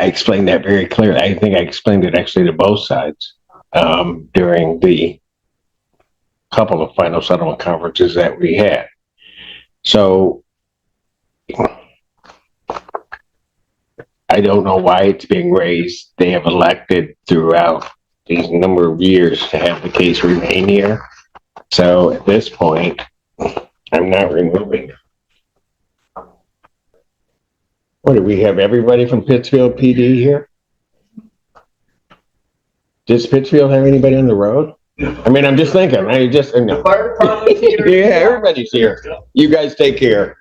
I explained that very clearly. I think I explained it actually to both sides during the couple of final settlement conferences that we had. So I don't know why it's being raised. They have elected throughout these number of years to have the case remain here. So at this point, I'm not removing it. What, do we have everybody from Pittsfield PD here? Does Pittsfield have anybody on the road? I mean, I'm just thinking. The fire department's here. Yeah, everybody's here. You guys take care.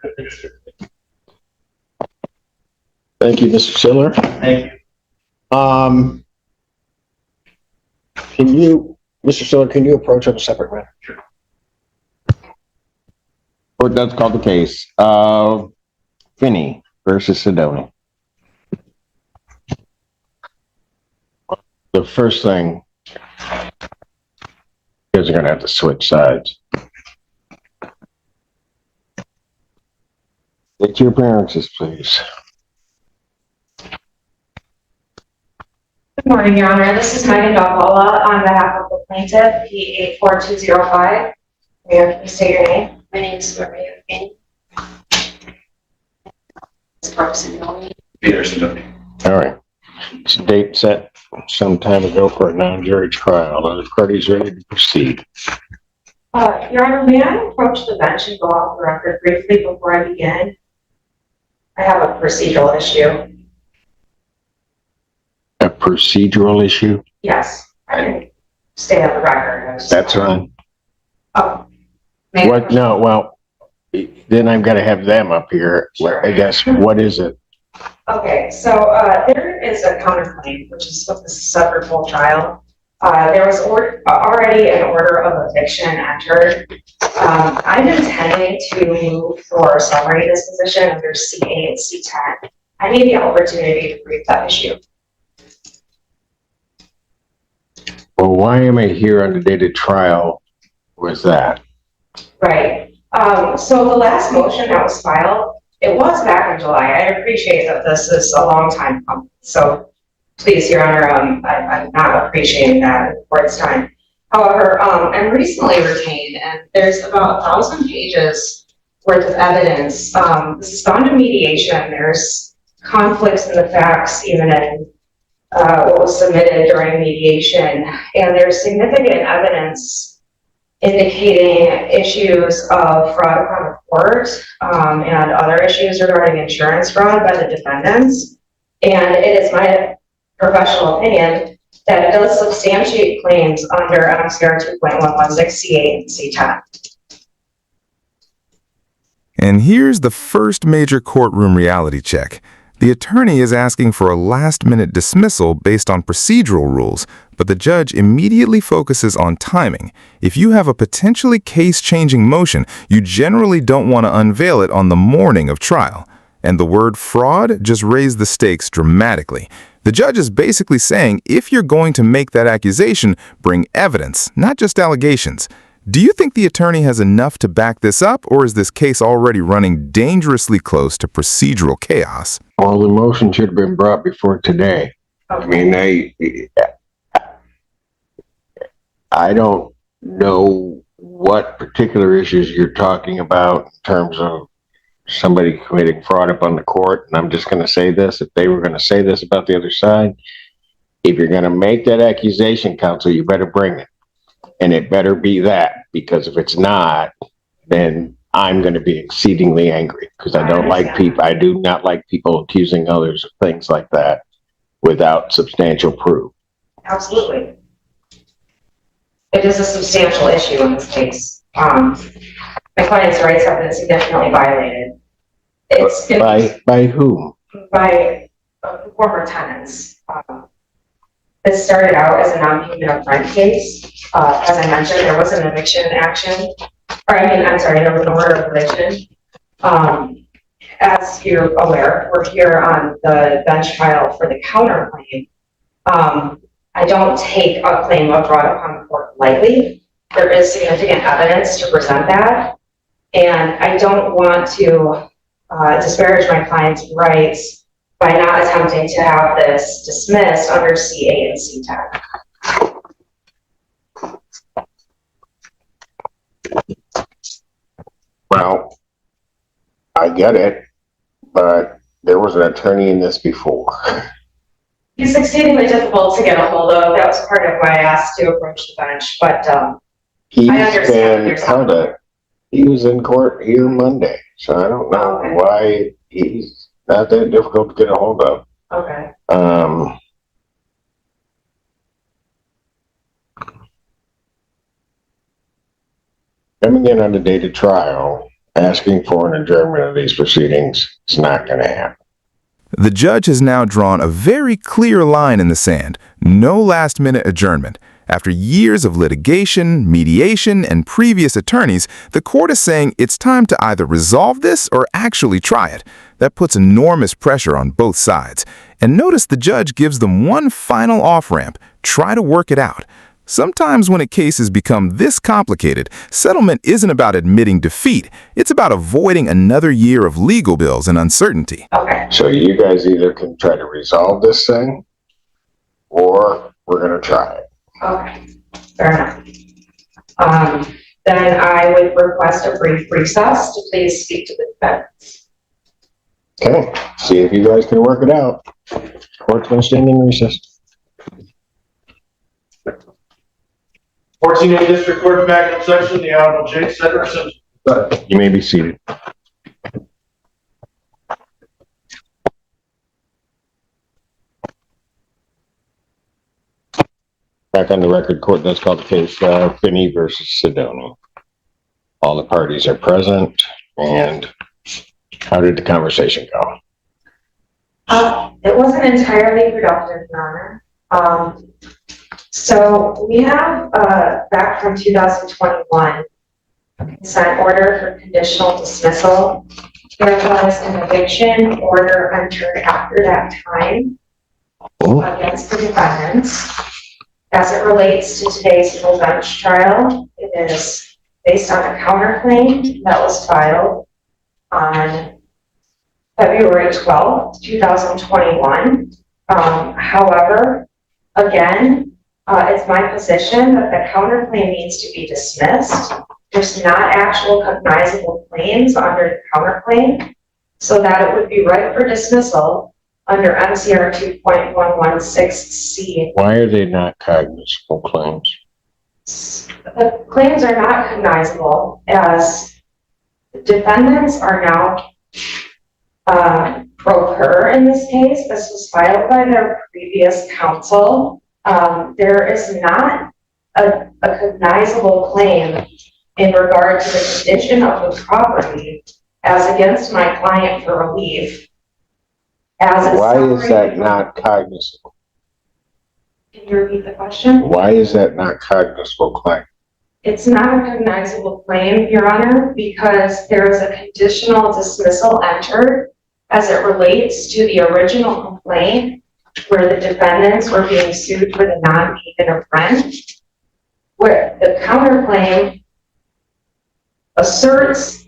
Thank you, Mr. Schiller. Thank you. Mr. Schiller, can you approach on a separate matter? Sure. Or that's called the case. Finny versus Sedoni. The first thing, you guys are going to have to switch sides. State your appearances, please. Good morning, Your Honor. This is Megan Dalbola on behalf of the plaintiff, P84205. Mayor, can you state your name? My name is Maria Finny. Sedoni. Peter Sedoni. All right. It's a date set some time ago for a non-jury trial. Are the parties ready to proceed? Your Honor, may I approach the bench and go off the record briefly before I begin? I have a procedural issue. A procedural issue? Yes, I can stay on the record. That's fine. Oh. What? No, well, then I've got to have them up here. Sure. I guess, what is it? Okay, so there is a counterclaim, which is what this is set for full trial. There was already an order of eviction entered. I'm intending to move for summary disposition under C8 and C10. I need the opportunity to brief that issue. Well, why am I here on the date of trial with that? Right. So the last motion that was filed, it was back in July. I appreciate that this is a long time coming. So please, Your Honor, I'm not appreciating that for its time. However, I'm recently retained, and there's about 1,000 pages worth of evidence. This has gone to mediation. There's conflicts in the facts, even in what was submitted during mediation, and there's significant evidence indicating issues of fraud upon the court and other issues regarding insurance fraud by the defendants. And it is my professional opinion that it does substantiate claims under MCR 2.116 C8 and C10. And here's the first major courtroom reality check. The attorney is asking for a last-minute dismissal based on procedural rules, but the judge immediately focuses on timing. If you have a potentially case-changing motion, you generally don't want to unveil it on the morning of trial. And the word fraud just raised the stakes dramatically. The judge is basically saying, if you're going to make that accusation, bring evidence, not just allegations. Do you think the attorney has enough to back this up, or is this case already running dangerously close to procedural chaos? Well, the motion should have been brought before today. I mean, I don't know what particular issues you're talking about in terms of somebody committing fraud upon the court. And I'm just going to say this, if they were going to say this about the other side, if you're going to make that accusation, counsel, you better bring it. And it better be that, because if it's not, then I'm going to be exceedingly angry, because I don't like people. I do not like people accusing others of things like that without substantial proof. Absolutely. It is a substantial issue in this case. My client's rights have been significantly violated. By whom? By former tenants. It started out as a non-payment-of-rent case. As I mentioned, there was an eviction action. There was an order of eviction. As you're aware, we're here on the bench trial for the counterclaim. I don't take a claim of fraud upon the court lightly. There is significant evidence to present that. And I don't want to disparage my client's rights by not attempting to have this dismissed under C8 and C10. Well, I get it, but there was an attorney in this before. He's exceedingly difficult to get a hold of. That was part of why I asked to approach the bench, but He's I understand been yourself. held up. He was in court here Monday, so I don't know Okay. why he's not that difficult to get a hold of. Okay. Coming in on the date of trial, asking for an adjournment of these proceedings is not going to happen. The judge has now drawn a very clear line in the sand. No last-minute adjournment. After years of litigation, mediation, and previous attorneys, the court is saying it's time to either resolve this or actually try it. That puts enormous pressure on both sides. And notice the judge gives them one final off-ramp. Try to work it out. Sometimes when a case has become this complicated, settlement isn't about admitting defeat. It's about avoiding another year of legal bills and uncertainty. Okay. So you guys either can try to resolve this thing, or we're going to try it. Okay. Fair enough. Then I would request a brief recess to please speak to the defense. Okay, see if you guys can work it out. Court's going to stand in recess. 14A District Court backup section, the Honorable Judge Simpson. You may be seated. Back on the record, court does call the case Finny versus Sedoni. All the parties are present, and how did the conversation go? It wasn't entirely productive, Your Honor. So we have, back from 2021, a consent order for conditional dismissal. There was an eviction order entered after that time against the defendants. As it relates to today's full bench trial, it is based on a counterclaim that was filed on February 12th, 2021. However, again, it's my position that the counterclaim needs to be dismissed. There's not actual cognizable claims under the counterclaim, so that it would be right for dismissal under MCR 2.116C. Why are they not cognizable claims? The claims are not cognizable as the defendants are now pro per in this case. This was filed by their previous counsel. There is not a cognizable claim in regard to the condition of the property as against my client for relief. Why is that not cognizable? Can you repeat the question? Why is that not cognizable claim? It's not a cognizable claim, Your Honor, because there is a conditional dismissal entered as it relates to the original complaint where the defendants were being sued for the non-payment-of-rent, where the counterclaim asserts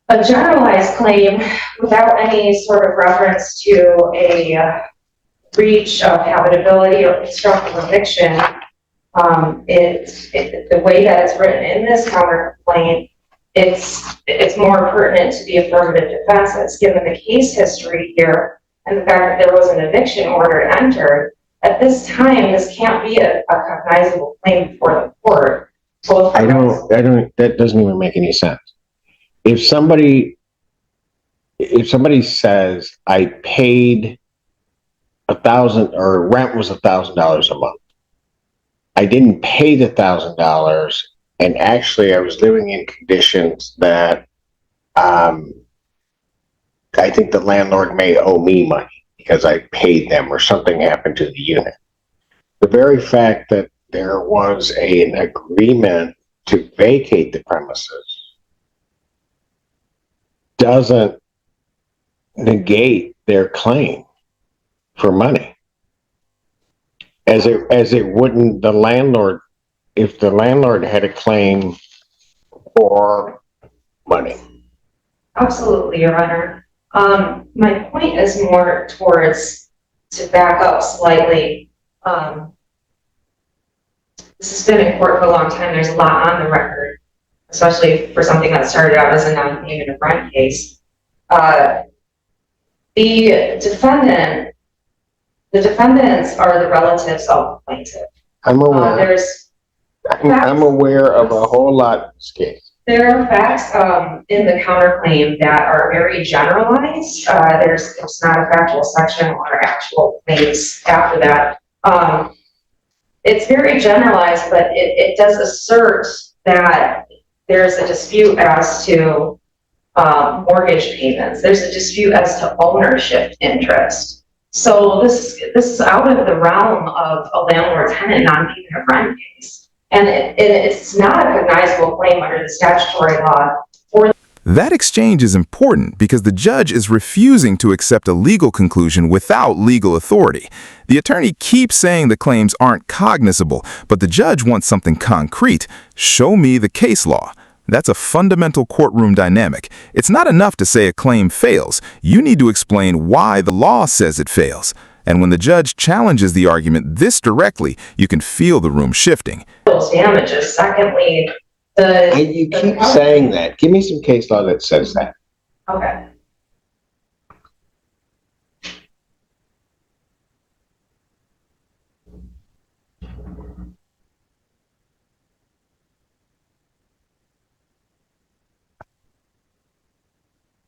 a generalized claim without any sort of reference to a breach of habitability or constructive eviction. The way that it's written in this counterclaim, it's more pertinent to the affirmative defense that's given the case history here and the fact that there was an eviction order entered. At this time, this can't be a cognizable claim for the court. That doesn't even make any sense. If somebody says I paid $1,000 or rent was $1,000 a month, I didn't pay the $1,000, and actually I was living in conditions that I think the landlord may owe me money because I paid them or something happened to the unit. The very fact that there was an agreement to vacate the premises doesn't negate their claim for money. As it wouldn't the landlord, if the landlord had a claim for money. Absolutely, Your Honor. My point is more towards, to back up slightly, this has been in court for a long time. There's a lot on the record, especially for something that started out as a non-payment-of-rent case. The defendants are the relatives of the plaintiff. I'm aware. I'm aware of a whole lot in this case. There are facts in the counterclaim that are very generalized. There's not a factual section or actual claims after that. It's very generalized, but it does assert that there's a dispute as to mortgage payments. There's a dispute as to ownership interest. So this is out of the realm of a landlord-tenant non-payment-of-rent case. And it's not a cognizable claim under the statutory law. That exchange is important because the judge is refusing to accept a legal conclusion without legal authority. The attorney keeps saying the claims aren't cognizable, but the judge wants something concrete. Show me the case law. That's a fundamental courtroom dynamic. It's not enough to say a claim fails. You need to explain why the law says it fails. And when the judge challenges the argument this directly, you can feel the room shifting. Those damages. Secondly, You keep saying that. Give me some case law that says that. Okay.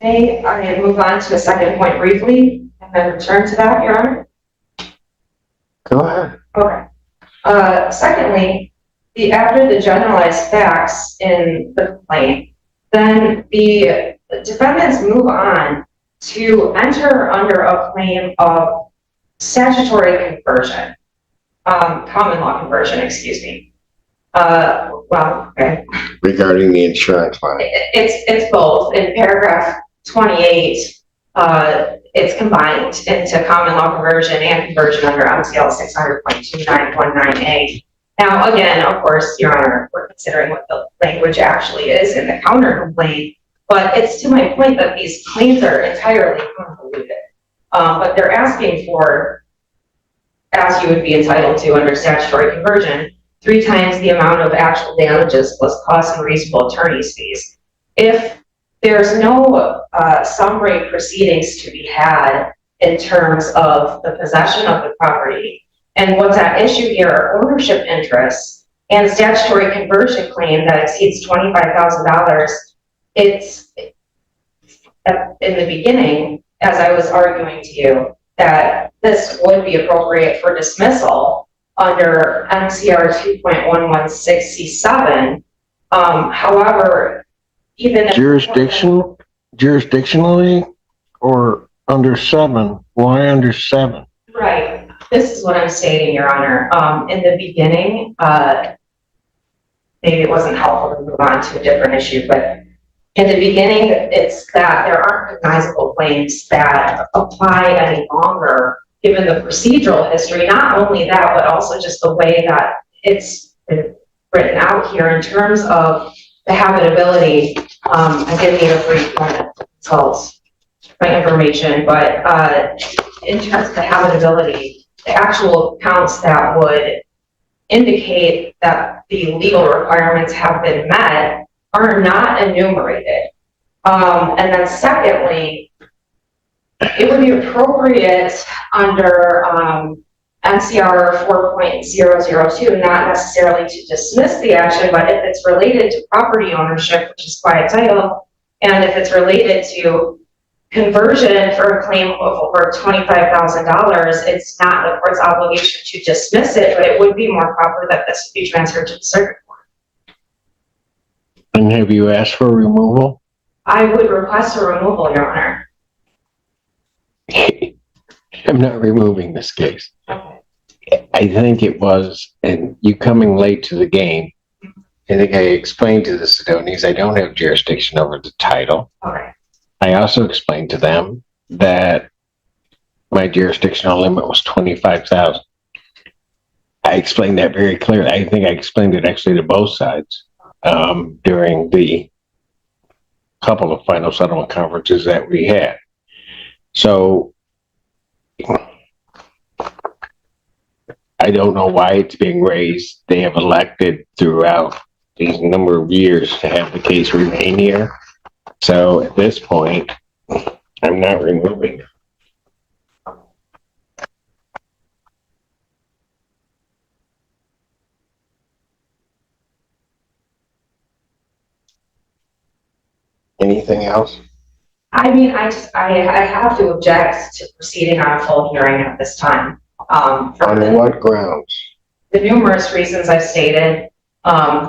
Okay, I move on to the second point briefly, and then return to that, Your Honor. Go ahead. Okay. Secondly, after the generalized facts in the complaint, then the defendants move on to enter under a claim of statutory conversion, common law conversion, excuse me. Well, okay. Regarding the insurance line. It's both. In paragraph 28, it's combined into common law conversion and conversion under MCL 600.2919A. Now, again, of course, Your Honor, we're considering what the language actually is in the counter complaint, but it's to my point that these claims are entirely convoluted. But they're asking for, as you would be entitled to under statutory conversion, 3 times the amount of actual damages plus costs and reasonable attorney's fees. If there's no summary proceedings to be had in terms of the possession of the property, and what's at issue here are ownership interests and a statutory conversion claim that exceeds $25,000, it's in the beginning, as I was arguing to you, that this would be appropriate for dismissal under MCR 2.116C7. However, even if jurisdictionally or under 7? Why under 7? Right. This is what I'm stating, Your Honor. In the beginning, maybe it wasn't helpful to move on to a different issue, but in the beginning, it's that there aren't recognizable claims that apply any longer, given the procedural history. Not only that, but also just the way that it's been written out here in terms of the habitability. I did need a brief moment to consult my information, but in terms of the habitability, the actual counts that would indicate that the legal requirements have been met are not enumerated. And then secondly, it would be appropriate under MCR 4.002 not necessarily to dismiss the action, but if it's related to property ownership, which is quiet title, and if it's related to conversion for a claim of over $25,000, it's not the court's obligation to dismiss it, but it would be more proper that this would be transferred to the circuit court. And have you asked for removal? I would request a removal, Your Honor. I'm not removing this case. Okay. I think it was, and you coming late to the game, I think I explained to the Sedonis I don't have jurisdiction over the title. Okay. I also explained to them that my jurisdictional limit was $25,000. I explained that very clearly. I think I explained it actually to both sides during the couple of final settlement conferences that we had. So I don't know why it's being raised. They have elected throughout these number of years to have the case remain here. So at this point, I'm not removing it. Anything else? I mean, I have to object to proceeding on a full hearing at this time. For On what grounds? the numerous reasons I've stated,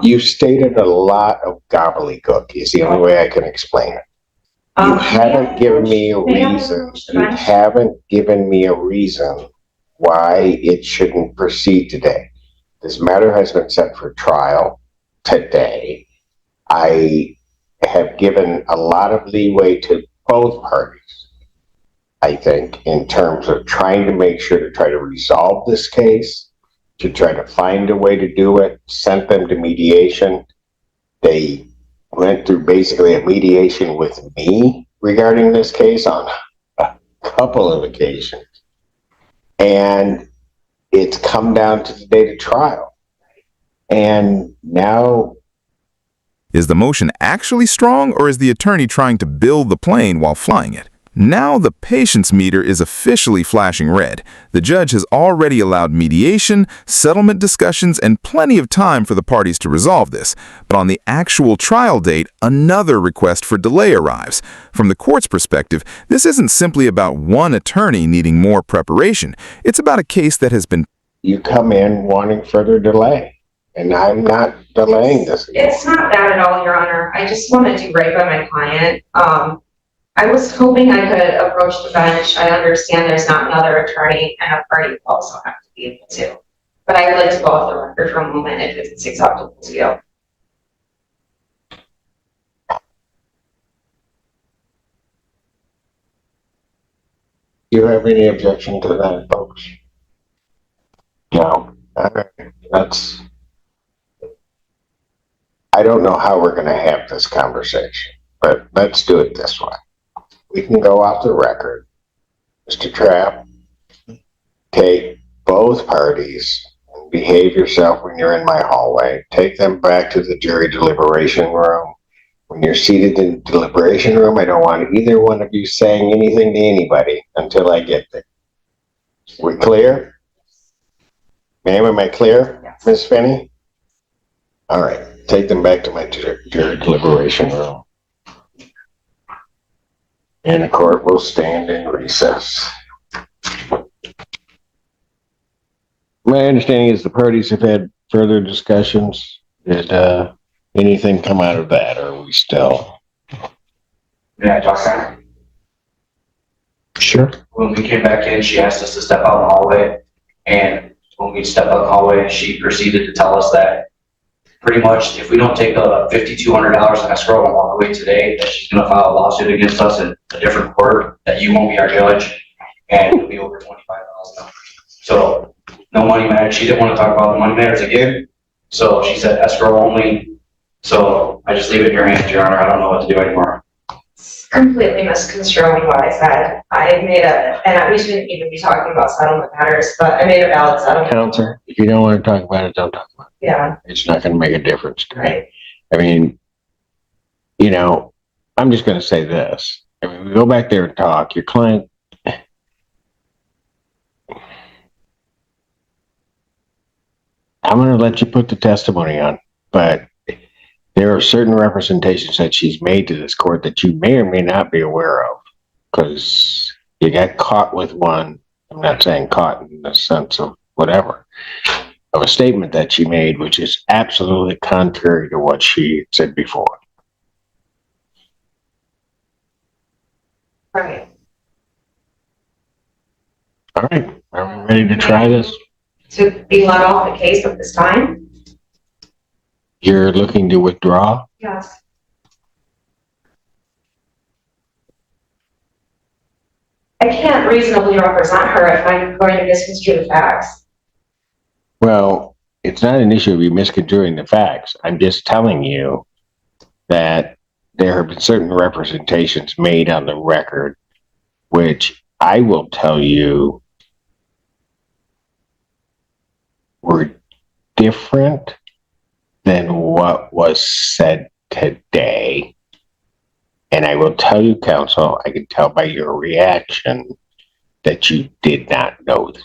You stated a lot of gobbledygook is the only way I can explain it. You haven't given me a reason. You haven't given me a reason why it shouldn't proceed today. This matter has been set for trial today. I have given a lot of leeway to both parties, I think, in terms of trying to make sure to try to resolve this case, to try to find a way to do it, sent them to mediation. They went through basically a mediation with me regarding this case on a couple of occasions. And it's come down to the date of trial. And now, Is the motion actually strong, or is the attorney trying to build the plane while flying it? Now the patience meter is officially flashing red. The judge has already allowed mediation, settlement discussions, and plenty of time for the parties to resolve this. But on the actual trial date, another request for delay arrives. From the court's perspective, this isn't simply about one attorney needing more preparation. It's about a case that has been you come in wanting further delay. And I'm not delaying this anymore. it's not that at all, Your Honor. I just want to do right by my client. I was hoping I could approach the bench. I understand there's not another attorney, and a party will also have to be able to. But I'd like to go off the record for a moment if it's acceptable to you. Do you have any objection to that, folks? No. All right. I don't know how we're going to have this conversation, but let's do it this way. We can go off the record. Mr. Trapp, take both parties and behave yourself when you're in my hallway. Take them back to the jury deliberation room. When you're seated in the deliberation room, I don't want either one of you saying anything to anybody until I get there. We clear? Ma'am, am I clear, Yes. Ms. Finny? All right, take them back to my jury deliberation room. And the court will stand in recess. My understanding is the parties have had further discussions. Did anything come out of that, or are we still? Yeah, talk to her. Sure. When we came back in, she asked us to step out in the hallway, and when we stepped out in the hallway, she proceeded to tell us that pretty much if we don't take the $5,200 in escrow and walk away today, that she's gonna file a lawsuit against us in a different court, that you won't be our judge, and it'll be over $25,000. So, no money matters. She didn't want to talk about the money matters again, so she said escrow only. So I just leave it in your hands, Your Honor. I don't know what to do anymore. Completely misconstruing what I said. And we shouldn't even be talking about settlement matters, but I made a valid settlement. Counselor, if you don't want to talk about it, don't talk about it. Yeah, It's not going to make a difference to me. right. I mean, you know, I'm just going to say this. I mean, we go back there and talk. Your client, I'm going to let you put the testimony on, but there are certain representations that she's made to this court that you may or may not be aware of, because you got caught with one. I'm not saying caught in the sense of whatever, of a statement that she made, which is absolutely contrary to what she said before. Right. All right, are we ready to try this? To be let off the case at this time? You're looking to withdraw? Yes. I can't reasonably represent her if I'm going to misconstrue the facts. Well, it's not an issue of you misconstruing the facts. I'm just telling you that there have been certain representations made on the record which I will tell you were different than what was said today. And I will tell you, counsel, I can tell by your reaction that you did not know that.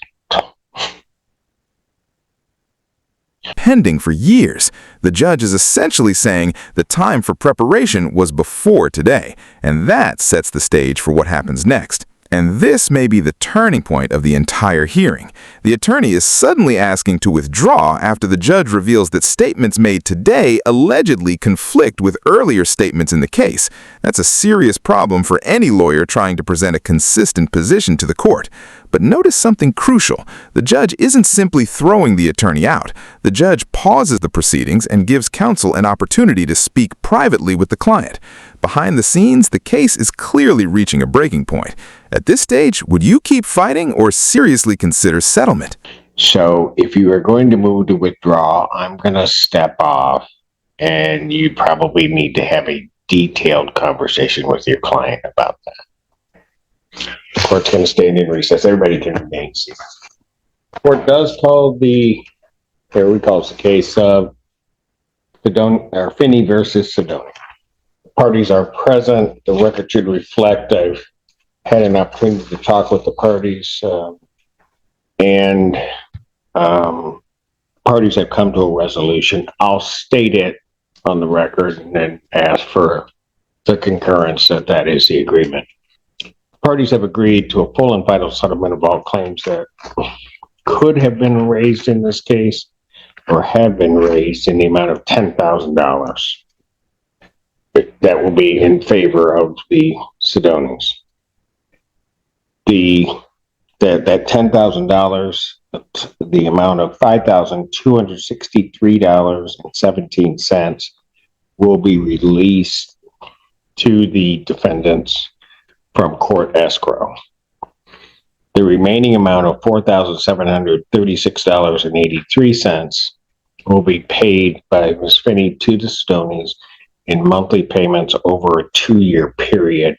Pending for years, the judge is essentially saying the time for preparation was before today, and that sets the stage for what happens next. And this may be the turning point of the entire hearing. The attorney is suddenly asking to withdraw after the judge reveals that statements made today allegedly conflict with earlier statements in the case. That's a serious problem for any lawyer trying to present a consistent position to the court. But notice something crucial. The judge isn't simply throwing the attorney out. The judge pauses the proceedings and gives counsel an opportunity to speak privately with the client. Behind the scenes, the case is clearly reaching a breaking point. At this stage, would you keep fighting or seriously consider settlement? So if you are going to move to withdraw, I'm going to step off, and you probably need to have a detailed conversation with your client about that. The court's going to stand in recess. Everybody can remain seated. The court does call the case of Sedoni, or Finny versus Sedoni. Parties are present. The record should reflect I've had an opportunity to talk with the parties, and parties have come to a resolution. I'll state it on the record and then ask for the concurrence that that is the agreement. Parties have agreed to a full and final settlement of all claims that could have been raised in this case or have been raised in the amount of $10,000. That will be in favor of the Sedonis. That $10,000, the amount of $5,263.17 will be released to the defendants from court escrow. The remaining amount of $4,736.83 will be paid by Ms. Finny to the Sedonis in monthly payments over a 2-year period.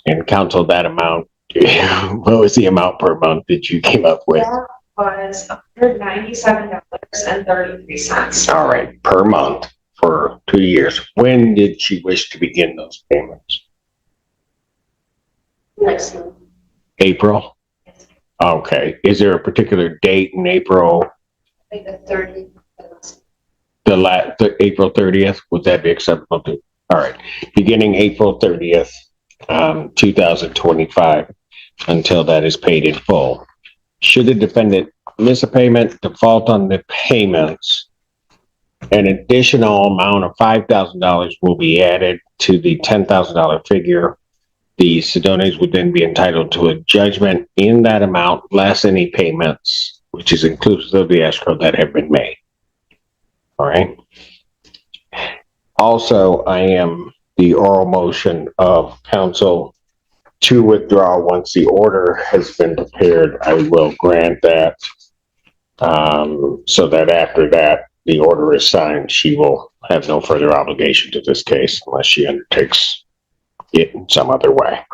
And counsel, that amount, what was the amount per month that you came up with? That was $197.33. All right, per month for 2 years. When did she wish to begin those payments? Next month. April? Okay. Is there a particular date in April? I think the 30th. The April 30th? Would that be acceptable to? All right. Beginning April 30th, 2025, until that is paid in full. Should the defendant miss a payment, default on the payments, an additional amount of $5,000 will be added to the $10,000 figure. The Sedonis would then be entitled to a judgment in that amount, less any payments, which is inclusive of the escrow that have been made. All right. Also, I am the oral motion of counsel to withdraw once the order has been prepared. I will grant that, so that after that, the order is signed, she will have no further obligation to this case unless she undertakes it in some other way.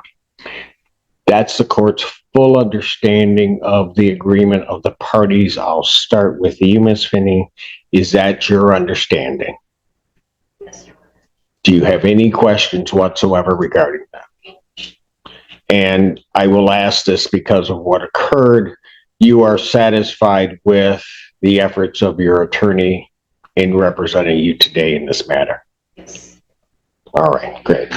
That's the court's full understanding of the agreement of the parties. I'll start with you, Ms. Finny. Is that your understanding? Yes, sir. Do you have any questions whatsoever regarding that? And I will ask this because of what occurred. You are satisfied with the efforts of your attorney in representing you today in this matter? Yes. All right, great.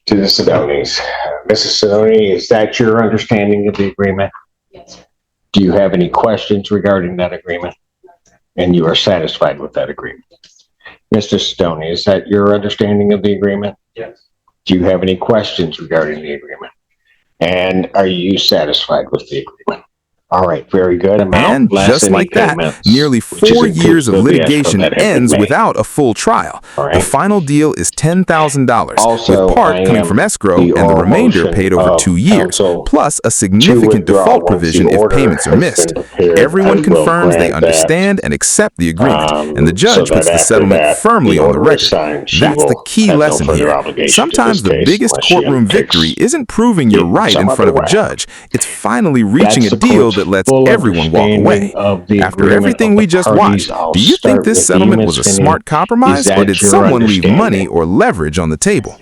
To the Sedonis. Mrs. Sedoni, is that your understanding of the agreement? Yes, sir. Do you have any questions regarding that agreement? No, sir. And you are satisfied with that agreement? Mr. Sedoni, is that your understanding of the agreement? Yes. Do you have any questions regarding the agreement? And are you satisfied with the agreement? All right, very good. Amount And less just any like that, payments, nearly which is 4 years of inclusive the escrow litigation that have been ends made. without a full trial. All The right. final deal is $10,000, Also, with part I coming am from escrow the and the oral remainder motion paid over of 2 years, counsel plus a to significant withdraw default once the provision if order payments are has missed. been prepared. Everyone I will confirms they grant that, understand and accept the agreement, and the so judge puts that the after settlement that, firmly on the order is record. signed, she That's the will key have no lesson further here. obligation to Sometimes this the case biggest unless she courtroom undertakes victory isn't proving you're it right some in front other of a way. judge. It's finally reaching a That's the deal court's that lets full everyone walk understanding away. of the After agreement everything of we the just parties. watched, I'll do you think start this with you, settlement Ms. was a Finny. smart Is compromise, or that did your someone leave money understanding? or leverage on the table?